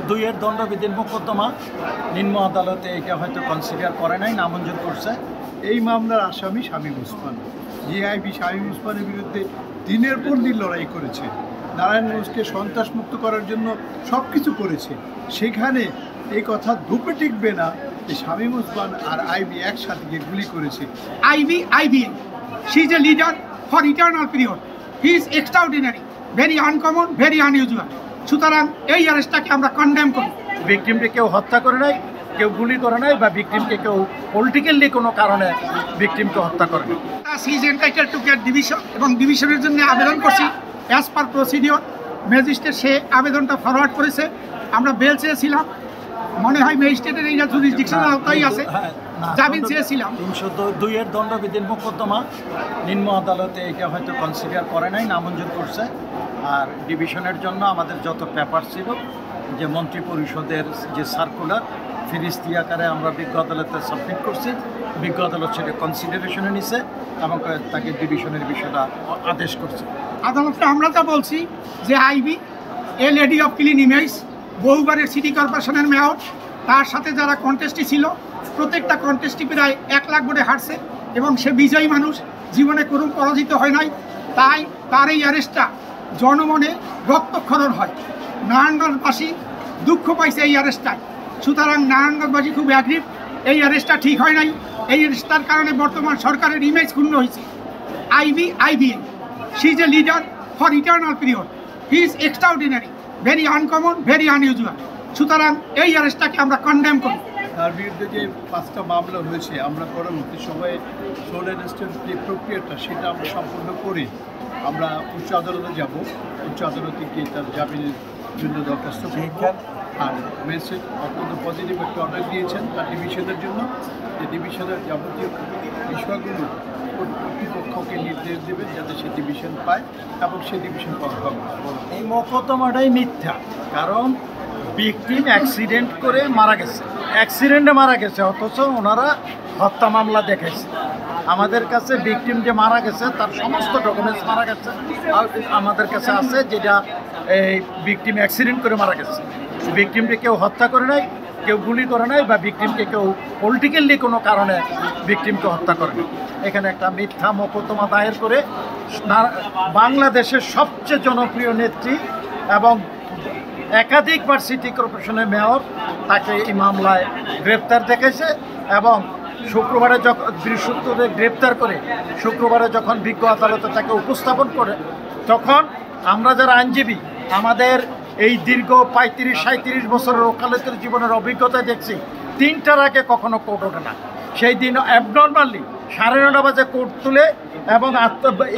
দুইয়ের দণ্ডবিধির মোকদ্দমা নিম্ন আদালতে এটা হয়তো কনসিডার করে নাই, নামঞ্জুর করছে। এই মামলার আসামি শামীম ওসমান, জিআইবি শামীম ওসমানের বিরুদ্ধে দিনের পর দিন লড়াই করেছে, নারায়ণগঞ্জকে সন্ত্রাসমুক্ত করার জন্য সব কিছু করেছে। সেখানে এই কথা ধূপে টিকবে না যে শামীম ওসমান আর আইবি একসাথে গিয়ে গুলি করেছে। আইবি she is a leader for eternal period. He is extraordinary, very uncommon, very unusual. সুতরাং এই অ্যারেস্টটাকে আমরা কন্ডেম করি। ভিকটিমকে কেউ হত্যা করে নাই, কেউ গুলি করে নাই, বা ভিকটিমকে কেউ পলিটিক্যালি কোনো কারণে ভিকটিমকে হত্যা করে নাই। She is entitled to get division, এবং ডিভিশনের জন্য আবেদন করছি অ্যাজ পার প্রসিডিওর। ম্যাজিস্ট্রেট সে আবেদনটা ফরওয়ার্ড করেছে। আমরা বেল চেয়েছিলাম, মনে হয় ম্যাজিস্ট্রেটের এই জুরিসডিকশনের আওতায় আছে। জামিন চেয়েছিলাম। 302-এর দণ্ডবিধির মোকদ্দমা নিম্ন আদালতে এটা হয়তো কনসিডার করে নাই, নামঞ্জুর করছে। আর ডিভিশনের জন্য আমাদের যত পেপার ছিল, যে মন্ত্রী পরিষদের যে সার্কুলার ফিরিস্তি আকারে আমরা বিজ্ঞ আদালতে সাবমিট করছি, বিজ্ঞ আদালত সেটা কনসিডারেশনে নিছে এবং তাকে ডিভিশনের বিষয়টা আদেশ করছে। আদালতকে আমরা যা বলছি যে আইবি a lady of clean image, বহুবারের সিটি কর্পোরেশনের মেয়র, তার সাথে যারা কন্টেস্টি ছিল প্রত্যেকটা কন্টেস্টি প্রায় 1 লাখ ভোটে হারছে এবং সে বিজয়ী মানুষ, জীবনে কোনো পরাজিত হয় নাই। তাই তার এই অ্যারেস্টটা জনমনে রক্তক্ষরণ হয়। নারায়ণগঞ্জবাসী দুঃখ পাইছে এই অ্যারেস্টটায়। সুতরাং নারায়ণগঞ্জবাসী খুব অ্যাগ্রিভ, এই অ্যারেস্টটা ঠিক হয় নাই। এই অ্যারেস্টটার কারণে বর্তমান সরকারের ইমেজ ক্ষুণ্ণ হয়েছে। আইবি she is a leader for eternal period. He is extraordinary, very uncommon, very unusual. সুতরাং এই অ্যারেস্টটাকে আমরা কন্ডেম করি। তার বিরুদ্ধে যে 5টা মামলা হয়েছে, আমরা পরবর্তী সময়ে সোল অ্যারেস্টের যে প্রক্রিয়াটা সেটা আমরা সম্পূর্ণ করে আমরা উচ্চ আদালতে যাব। উচ্চ আদালতে গিয়ে তার জামিনের জন্য দরখাস্ত করব। আর ম্যাজিস্ট্রেট অত্যন্ত পজিটিভ একটা অর্ডার দিয়েছেন তার ডিভিশনের জন্য, যে ডিভিশনের যাবতীয় বিষয়গুলো কর্তৃপক্ষকে নির্দেশ দেবেন যাতে সে ডিভিশন পায় এবং সে ডিভিশন পাওয়া হবে। এই মোকদ্দমাটাই মিথ্যা, কারণ ভিকটিম অ্যাক্সিডেন্ট করে মারা গেছে, অ্যাক্সিডেন্টে মারা গেছে, অথচ ওনারা হত্যা মামলা দেখেছে। আমাদের কাছে ভিকটিম যে মারা গেছে তার সমস্ত ডকুমেন্টস মারা গেছে আমাদের কাছে আছে, যেটা এই ভিকটিম অ্যাক্সিডেন্ট করে মারা গেছে। ভিকটিমকে কেউ হত্যা করে নাই, কেউ গুলি করে নাই, বা ভিকটিমকে কেউ পলিটিক্যালি কোনো কারণে ভিকটিমকে হত্যা করে নাই। এখানে একটা মিথ্যা মোকদ্দমা দায়ের করে বাংলাদেশের সবচেয়ে জনপ্রিয় নেত্রী এবং একাধিকবার সিটি কর্পোরেশনের মেয়র তাকে এই মামলায় গ্রেপ্তার দেখেছে, এবং শুক্রবারে যখন বৃহস্পতিবারে গ্রেপ্তার করে শুক্রবারে যখন বিজ্ঞ আদালতে তাকে উপস্থাপন করে, তখন আমরা যারা আইনজীবী আমাদের এই দীর্ঘ 35-37 বছরের ওকালতের জীবনের অভিজ্ঞতায় দেখছি 3টার আগে কখনো কোর্ট ওঠে না। সেই দিন অ্যাবনর্মালি 9:30 বাজে কোর্ট তুলে, এবং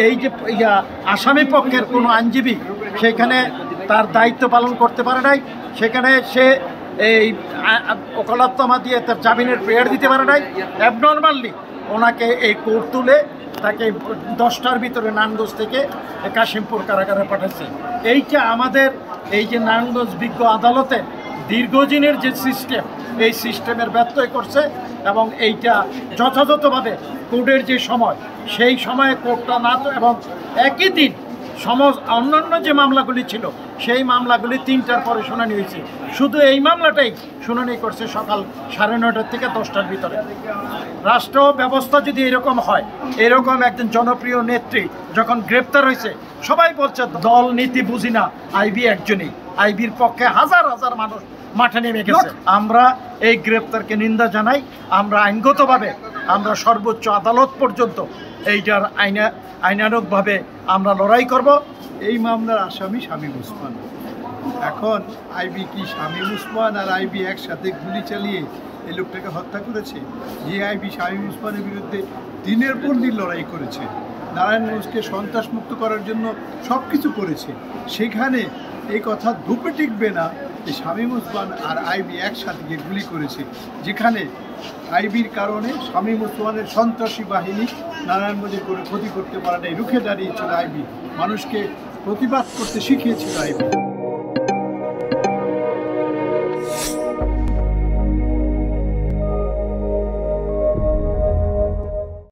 এই যে আসামি পক্ষের কোনো আইনজীবী সেখানে তার দায়িত্ব পালন করতে পারে নাই, সেখানে সে এই ওকালতনামা দিয়ে তার জামিনের প্রেয়ার দিতে পারে নাই। অ্যাবনর্মালি ওনাকে এই কোর্ট তুলে তাকে 10টার ভিতরে নারায়ণগঞ্জ থেকে কাশিমপুর কারাগারে পাঠাচ্ছে। এইটা আমাদের এই যে নারায়ণগঞ্জ বিজ্ঞ আদালতে দীর্ঘদিনের যে সিস্টেম, এই সিস্টেমের ব্যত্যয় করছে, এবং এইটা যথাযথভাবে কোর্টের যে সময় সেই সময়ে কোর্টটা না, এবং একই দিন অন্যান্য যে মামলাগুলি ছিল সেই মামলাগুলি 3টার পরে শুনানি হয়েছে। শুধু এই মামলাটাই শুনানি করছে সকাল 9:30 থেকে 10টার ভিতরে। রাষ্ট্র ব্যবস্থা যদি এরকম হয়, এরকম একজন জনপ্রিয় নেত্রী যখন গ্রেপ্তার হয়েছে, সবাই বলছে দল নীতি বুঝি না, আইবি একজনই, আইবির পক্ষে হাজার হাজার মানুষ মাঠে নেমে গেছে। আমরা এই গ্রেপ্তারকে নিন্দা জানাই। আমরা আইনগতভাবে আমরা সর্বোচ্চ আদালত পর্যন্ত এইটার আইনানুগভাবে আমরা লড়াই করব। এই মামলার আসামি শামীম ওসমান। এখন আইবি কি শামীম ওসমান আর আইবি একসাথে গুলি চালিয়ে এই লোকটাকে হত্যা করেছে? জিআইবি শামীম ওসমানের বিরুদ্ধে দিনের পর দিন লড়াই করেছে, নারায়ণগঞ্জকে সন্ত্রাসমুক্ত করার জন্য সব কিছু করেছে। সেখানে এই কথা ধূপে টিকবে না যে শামীম ওসমান আর আইবি একসাথে গিয়ে গুলি করেছে, যেখানে আইবির কারণে শামীম ওসমানের সন্ত্রাসী বাহিনী নারায়ণগঞ্জের করে ক্ষতি করতে পারে নাই, রুখে দাঁড়িয়েছিল আইবি, মানুষকে প্রতিবাদ করতে শিখিয়েছিল আইবি।